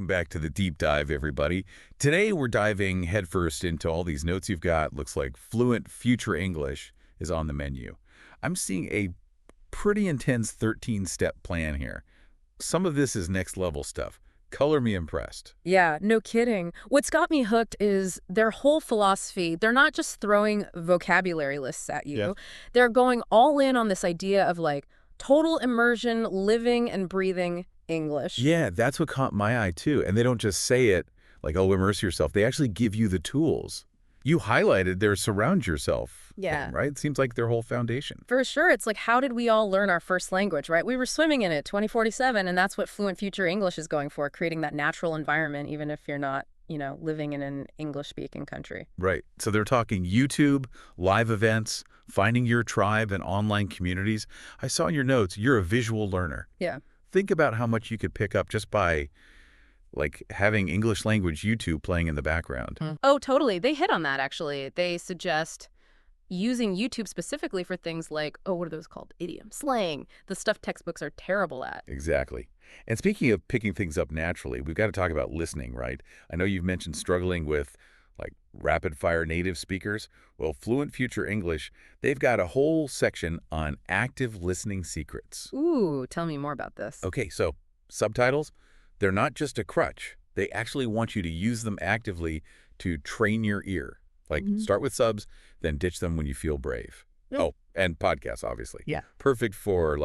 Welcome back to the deep dive, everybody. Today we're diving headfirst into all these notes you've got. Looks like Fluent Future English is on the menu. I'm seeing a pretty intense 13-step plan here. Some of this is next level stuff. Color me impressed. Yeah, no kidding. What's got me hooked is their whole philosophy. They're not just throwing vocabulary lists at you. Yeah. They're going all in on this idea of like total immersion, living and breathing English. Yeah, that's what caught my eye too. And they don't just say it like, oh, immerse yourself. They actually give you the tools. You highlighted their surround yourself Yeah. thing, right? It seems like their whole foundation. For sure. It's like, how did we all learn our first language, right? We were swimming in it 2047, and that's what Fluent Future English is going for, creating that natural environment, even if you're not, living in an English-speaking country. Right. So they're talking YouTube, live events, finding your tribe and online communities. I saw in your notes, you're a visual learner. Yeah. Think about how much you could pick up just by having English language YouTube playing in the background. Oh, totally. They hit on that, actually. They suggest using YouTube specifically for things like, what are those called? Idiom, slang, the stuff textbooks are terrible at. Exactly. And speaking of picking things up naturally, we've got to talk about listening, right? I know you've mentioned struggling with rapid-fire native speakers. Well, Fluent Future English, they've got a whole section on active listening secrets. Ooh, tell me more about this. Okay, so subtitles, they're not just a crutch. They actually want you to use them actively to train your ear. Start with subs, then ditch them when you feel brave. Yep. Oh, and podcasts, obviously. Yeah. Perfect for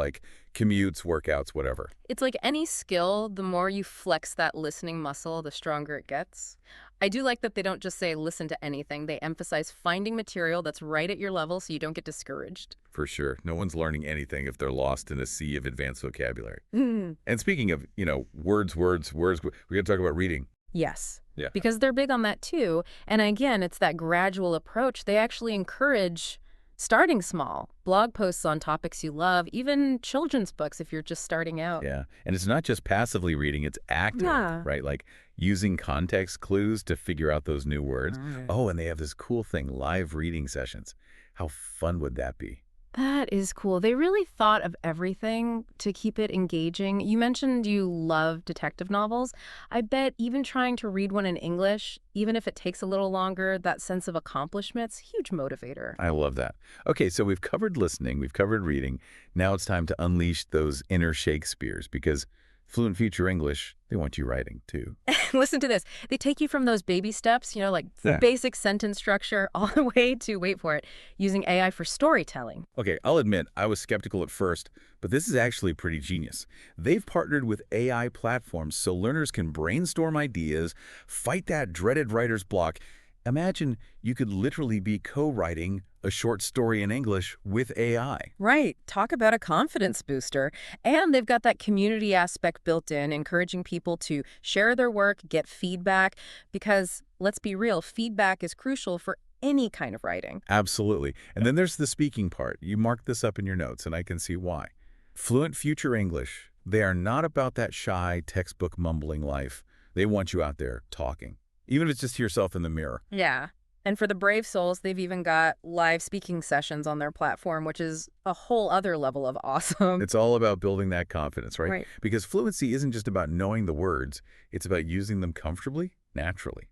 commutes, workouts, whatever. It's like any skill, the more you flex that listening muscle, the stronger it gets. I do like that they don't just say listen to anything. They emphasize finding material that's right at your level so you don't get discouraged. For sure. No one's learning anything if they're lost in a sea of advanced vocabulary. Mm. And speaking of, words, we're going to talk about reading. Yes. Yeah. Because they're big on that too. And again, it's that gradual approach. They actually encourage starting small. Blog posts on topics you love, even children's books if you're just starting out. Yeah. And it's not just passively reading, it's active, Yeah. right? Using context clues to figure out those new words. Right. Oh, and they have this cool thing, live reading sessions. How fun would that be? That is cool. They really thought of everything to keep it engaging. You mentioned you love detective novels. I bet even trying to read one in English, even if it takes a little longer, that sense of accomplishment's a huge motivator. I love that. Okay, so we've covered listening, we've covered reading. Now it's time to unleash those inner Shakespeares because Fluent Future English, they want you writing too. Listen to this. They take you from those baby steps, Yeah. basic sentence structure, all the way to, wait for it, using AI for storytelling. Okay, I'll admit, I was skeptical at first, but this is actually pretty genius. They've partnered with AI platforms so learners can brainstorm ideas, fight that dreaded writer's block. Imagine you could literally be co-writing a short story in English with AI. Right. Talk about a confidence booster. And they've got that community aspect built in, encouraging people to share their work, get feedback, because let's be real, feedback is crucial for any kind of writing. Absolutely. And then there's the speaking part. You marked this up in your notes, and I can see why. Fluent Future English, they are not about that shy, textbook mumbling life. They want you out there talking, even if it's just to yourself in the mirror. Yeah. And for the brave souls, they've even got live speaking sessions on their platform, which is a whole other level of awesome. It's all about building that confidence, right? Right. Because fluency isn't just about knowing the words. It's about using them comfortably, naturally.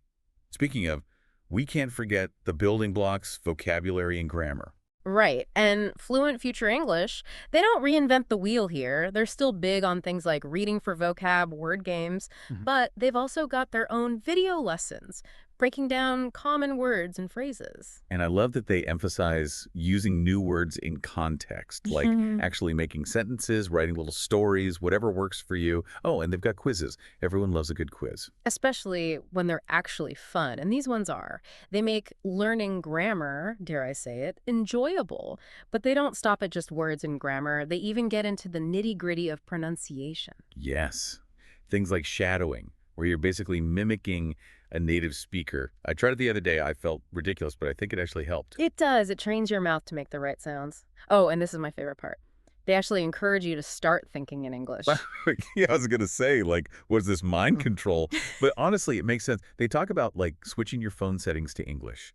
Speaking of, we can't forget the building blocks, vocabulary, and grammar. Right. And Fluent Future English, they don't reinvent the wheel here. They're still big on things like reading for vocab, word games, but they've also got their own video lessons, breaking down common words and phrases. And I love that they emphasize using new words in context, like actually making sentences, writing little stories, whatever works for you. Oh, and they've got quizzes. Everyone loves a good quiz. Especially when they're actually fun. And these ones are. They make learning grammar, dare I say it, enjoyable. But they don't stop at just words and grammar. They even get into the nitty-gritty of pronunciation. Yes. Things like shadowing, where you're basically mimicking a native speaker. I tried it the other day. I felt ridiculous, but I think it actually helped. It does. It trains your mouth to make the right sounds. Oh, and this is my favorite part. They actually encourage you to start thinking in English. Yeah, I was going to say, was this mind control? But honestly, it makes sense. They talk about, switching your phone settings to English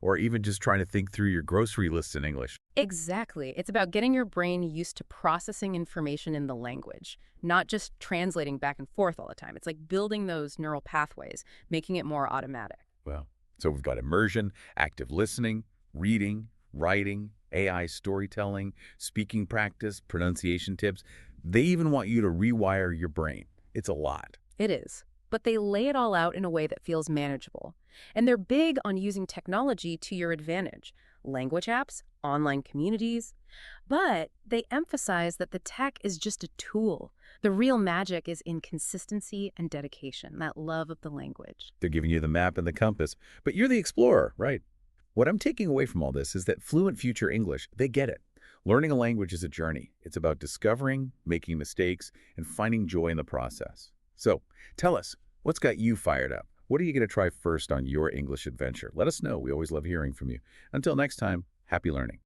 or even just trying to think through your grocery list in English. Exactly. It's about getting your brain used to processing information in the language, not just translating back and forth all the time. It's like building those neural pathways, making it more automatic. Well, so we've got immersion, active listening, reading, writing, AI storytelling, speaking practice, pronunciation tips. They even want you to rewire your brain. It's a lot. It is. But they lay it all out in a way that feels manageable. And they're big on using technology to your advantage. Language apps, online communities. But they emphasize that the tech is just a tool. The real magic is in consistency and dedication, that love of the language. They're giving you the map and the compass, but you're the explorer, right? What I'm taking away from all this is that Fluent Future English, they get it. Learning a language is a journey. It's about discovering, making mistakes, and finding joy in the process. So, tell us, what's got you fired up? What are you going to try first on your English adventure? Let us know. We always love hearing from you. Until next time, happy learning.